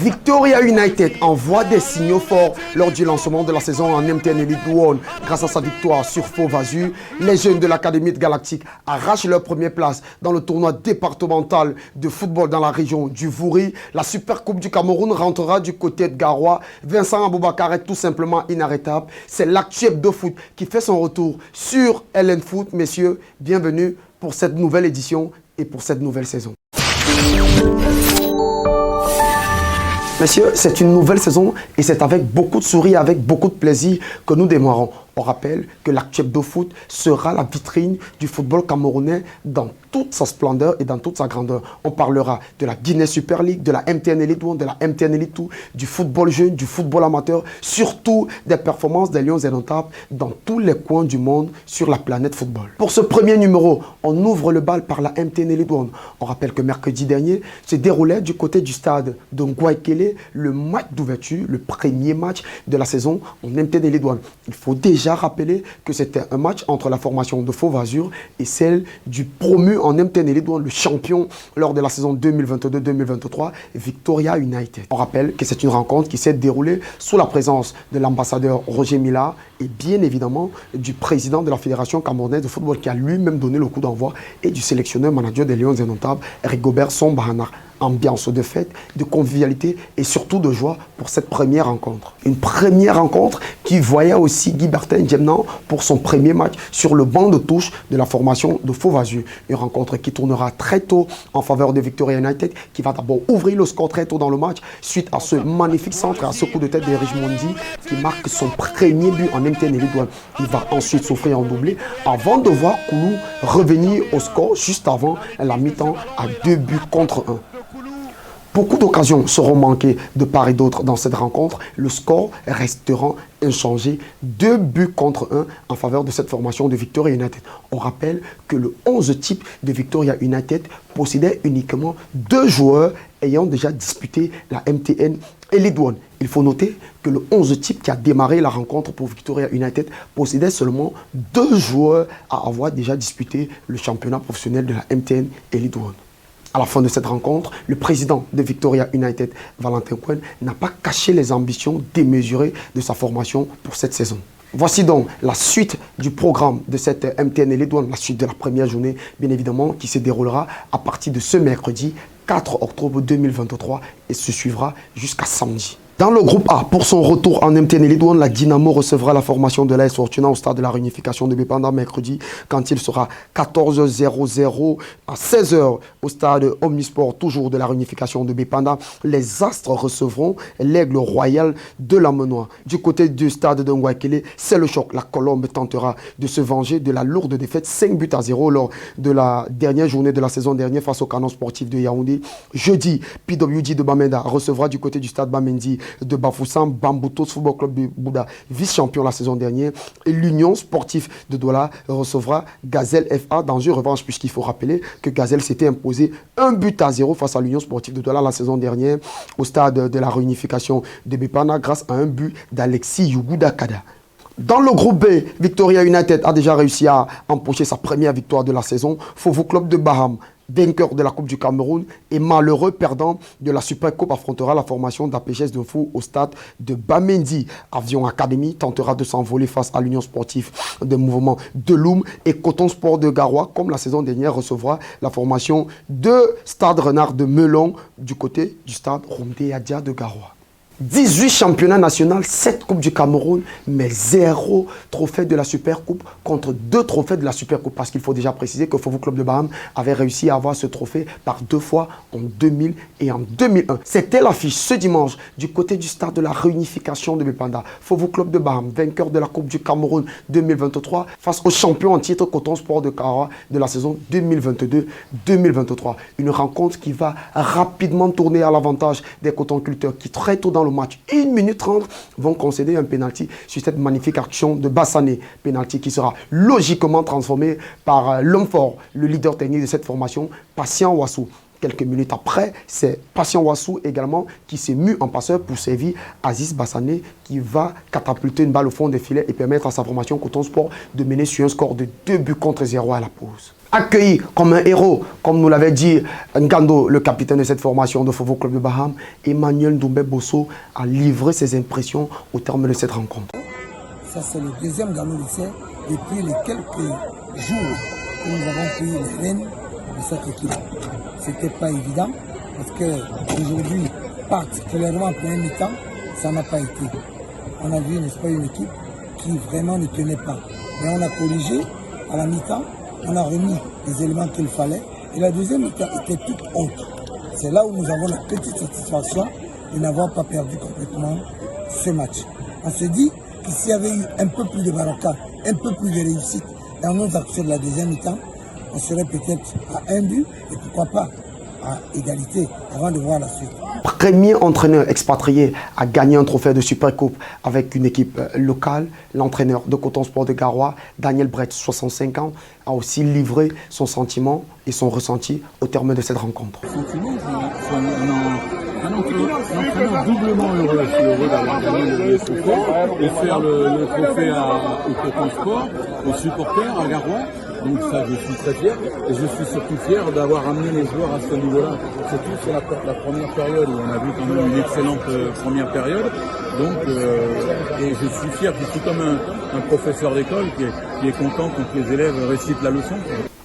Victoria United envoie des signaux forts lors du lancement de la saison en MTN Elite 1. Grâce à sa victoire sur Faux-Vazu, les jeunes de l'Académie de Galactique arrachent leur première place dans le tournoi départemental de football dans la région du Vouri. La Super Coupe du Cameroun rentrera du côté de Garoua. Vincent Aboubakar est tout simplement inarrêtable. C'est l'actu hebdo foot qui fait son retour sur LN Foot. Messieurs, bienvenue pour cette nouvelle édition et pour cette nouvelle saison. Messieurs, c'est une nouvelle saison et c'est avec beaucoup de sourires, avec beaucoup de plaisir que nous démarrons. On rappelle que l'actu hebdo foot sera la vitrine du football camerounais dans toute sa splendeur et dans toute sa grandeur. On parlera de la Guinée Super League, de la MTN Elite 1, de la MTN Elite 2, du football jeune, du football amateur, surtout des performances des Lions indomptables dans tous les coins du monde sur la planète football. Pour ce premier numéro, on ouvre le bal par la MTN Elite 1. On rappelle que mercredi dernier se déroulait du côté du stade de Ngouaikele le match d'ouverture, le premier match de la saison en MTN Elite 1. Il faut déjà rappeler que c'était un match entre la formation de Faux-Vazu et celle du promu en MTN Elite 1, le champion lors de la saison 2022-2023, Victoria United. On rappelle que c'est une rencontre qui s'est déroulée sous la présence de l'ambassadeur Roger Mila et bien évidemment du président de la Fédération camerounaise de football qui a lui-même donné le coup d'envoi et du sélectionneur manager des Lions indomptables, Rigobert Sombahana. Ambiance de fête, de convivialité et surtout de joie pour cette première rencontre. Une première rencontre qui voyait aussi Guy Bertin Djemnan pour son premier match sur le banc de touche de la formation de Faux-Vazu. Une rencontre qui tournera très tôt en faveur de Victoria United, qui va d'abord ouvrir le score très tôt dans le match suite à ce magnifique centre et à ce coup de tête d'Erich Mondi qui marque son premier but en MTN Elite 1. Il va ensuite s'offrir en doublé avant de voir Koulou revenir au score juste avant la mi-temps à 2 buts contre 1. Beaucoup d'occasions seront manquées de part et d'autre dans cette rencontre. Le score restera inchangé. 2 buts contre 1 en faveur de cette formation de Victoria United. On rappelle que le 11 type de Victoria United possédait uniquement 2 joueurs ayant déjà disputé la MTN Elite 1. Il faut noter que le 11 type qui a démarré la rencontre pour Victoria United possédait seulement 2 joueurs à avoir déjà disputé le championnat professionnel de la MTN Elite 1. À la fin de cette rencontre, le président de Victoria United, Valentin Cohen, n'a pas caché les ambitions démesurées de sa formation pour cette saison. Voici donc la suite du programme de cette MTN Elite 1, la suite de la première journée, bien évidemment, qui se déroulera à partir de ce mercredi 4 octobre 2023 et se suivra jusqu'à samedi. Dans le groupe A, pour son retour en MTN Elite 1, la Dynamo recevra la formation de l'AS Fortuna au stade de la réunification de Bépanda mercredi quand il sera 14h00 à 16h au stade Omnisport, toujours de la réunification de Bépanda. Les Astres recevront l'Aigle Royal de la Menoie. Du côté du stade de Ngouaikele, c'est le choc. La Colombe tentera de se venger de la lourde défaite 5-0 lors de la dernière journée de la saison dernière face au Canon sportif de Yaoundé. Jeudi, PWD de Bamenda recevra du côté du stade Bamendi de Bafoussam, Bamboutos Football Club de Bouddha, vice-champion la saison dernière. Et l'Union sportive de Douala recevra Gazelle FA dans une revanche, puisqu'il faut rappeler que Gazelle s'était imposé 1-0 face à l'Union sportive de Douala la saison dernière au stade de la réunification de Bépana grâce à un but d'Alexis Yougouda-Kada. Dans le groupe B, Victoria United a déjà réussi à empocher sa première victoire de la saison. Faux Club de Baham, vainqueur de la Coupe du Cameroun et malheureux perdant de la Super Coupe, affrontera la formation d'APGS de Fou au stade de Bamendi. Avion Academy tentera de s'envoler face à l'Union sportive de mouvement de Loum et Coton Sport de Garoua, comme la saison dernière, recevra la formation de Stade Renard de Melon du côté du stade Romdé Adia de Garoua. 18 championnats nationaux, 7 Coupes du Cameroun, mais 0 trophée de la Super Coupe contre 2 trophées de la Super Coupe. Parce qu'il faut déjà préciser que Faux Club de Baham avait réussi à avoir ce trophée par 2 fois en 2000 et en 2001. C'était l'affiche ce dimanche du côté du stade de la réunification de Bépanda. Faux Club de Baham, vainqueur de la Coupe du Cameroun 2023 face au champion en titre Coton Sport de Garoua de la saison 2022-2023. Une rencontre qui va rapidement tourner à l'avantage des cotonculteurs qui très tôt dans le match, 1 minute 30, vont concéder un pénalty sur cette magnifique action de Bassané. Pénalty qui sera logiquement transformé par l'homme fort, le leader technique de cette formation, Patient Wassou, Quelques minutes après, c'est Patient Wassou également qui s'est mu en passeur pour servir Aziz Bassané qui va catapulter une balle au fond des filets et permettre à sa formation Coton Sport de mener sur un score de 2-0 à la pause. Accueilli comme un héros, comme nous l'avait dit Ngando, le capitaine de cette formation de Football Club de Baham, Emmanuel Doumbé Bosso a livré ses impressions au terme de cette rencontre. Ça, c'est le deuxième galop d'essai depuis les quelques jours que nous avons pris les rênes de cette équipe. C'était pas évident parce qu'aujourd'hui, particulièrement après un mi-temps, ça n'a pas été. On a vu, n'est-ce pas, une équipe qui vraiment ne tenait pas. Mais on a corrigé à la mi-temps, on a remis les éléments qu'il fallait et la deuxième mi-temps était toute autre. C'est là où nous avons la petite satisfaction de n'avoir pas perdu complètement ce match. On se dit que s'il y avait eu un peu plus de baraka, un peu plus de réussite dans nos actions de la deuxième mi-temps, on serait peut-être à un but et pourquoi pas à égalité avant de voir la suite. Premier entraîneur expatrié à gagner un trophée de Supercoupe avec une équipe locale, l'entraîneur de Coton Sport de Garoua, Daniel Brett, 65 ans, a aussi livré son sentiment et son ressenti au terme de cette rencontre. Un entraîneur doublement heureux. Je suis heureux d'avoir gagné le trophée et faire le trophée au Coton Sport, aux supporters à Garoua. Donc ça, je suis très fier et je suis surtout fier d'avoir amené les joueurs à ce niveau-là. C'est tout, c'est la première période où on a vu quand même une excellente première période. Donc, et je suis fier, je suis comme un professeur d'école qui est content quand les élèves récitent la leçon.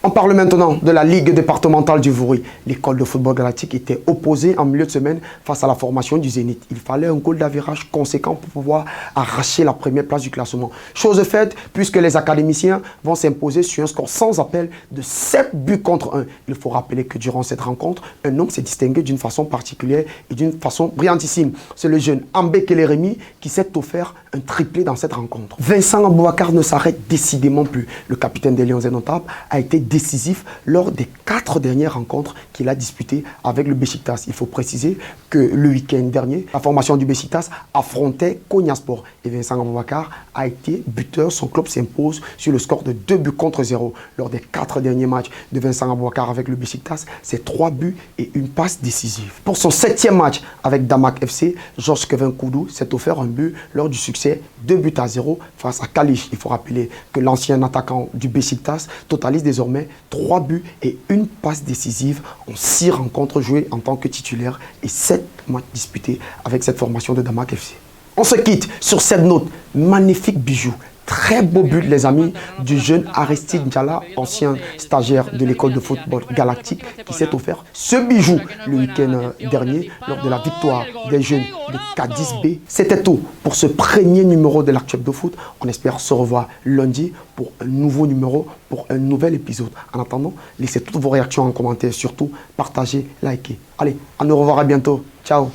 On parle maintenant de la Ligue départementale du Vouri. L'école de football galactique était opposée en milieu de semaine face à la formation du Zénith. Il fallait un goal d'avirage conséquent pour pouvoir arracher la première place du classement. Chose faite, puisque les académiciens vont s'imposer sur un score sans appel de 7 buts contre 1. Il faut rappeler que durant cette rencontre, un homme s'est distingué d'une façon particulière et d'une façon brillantissime. C'est le jeune Ambé Kélérémy qui s'est offert un triplé dans cette rencontre. Vincent Abouakar ne s'arrête décidément plus. Le capitaine des Lions Indomptables a été décisif lors des 4 dernières rencontres qu'il a disputées avec le Besiktas. Il faut préciser que le week-end dernier, la formation du Besiktas affrontait Konyaspor et Vincent Abouakar a été buteur. Son club s'impose sur le score de 2-0. Lors des 4 derniers matchs de Vincent Abouakar avec le Besiktas, c'est 3 buts et une passe décisive. Pour son 7e match avec Damak FC, Georges Kevin Koudou s'est offert un but lors du succès 2-0 face à Kalish. Il faut rappeler que l'ancien attaquant du Besiktas totalise désormais 3 buts et une passe décisive en 6 rencontres jouées en tant que titulaire et 7 matchs disputés avec cette formation de Damak FC. On se quitte sur cette note, magnifique bijou. Très beau but, les amis, du jeune Aristide Ndiala, ancien stagiaire de l'école de football galactique, qui s'est offert ce bijou le week-end dernier lors de la victoire des jeunes de Cadiz B. C'était tout pour ce premier numéro de l'Actu Hebdo Foot. On espère se revoir lundi pour un nouveau numéro, pour un nouvel épisode. En attendant, laissez toutes vos réactions en commentaire, surtout partagez, likez. Allez, à nous revoir à bientôt. Ciao.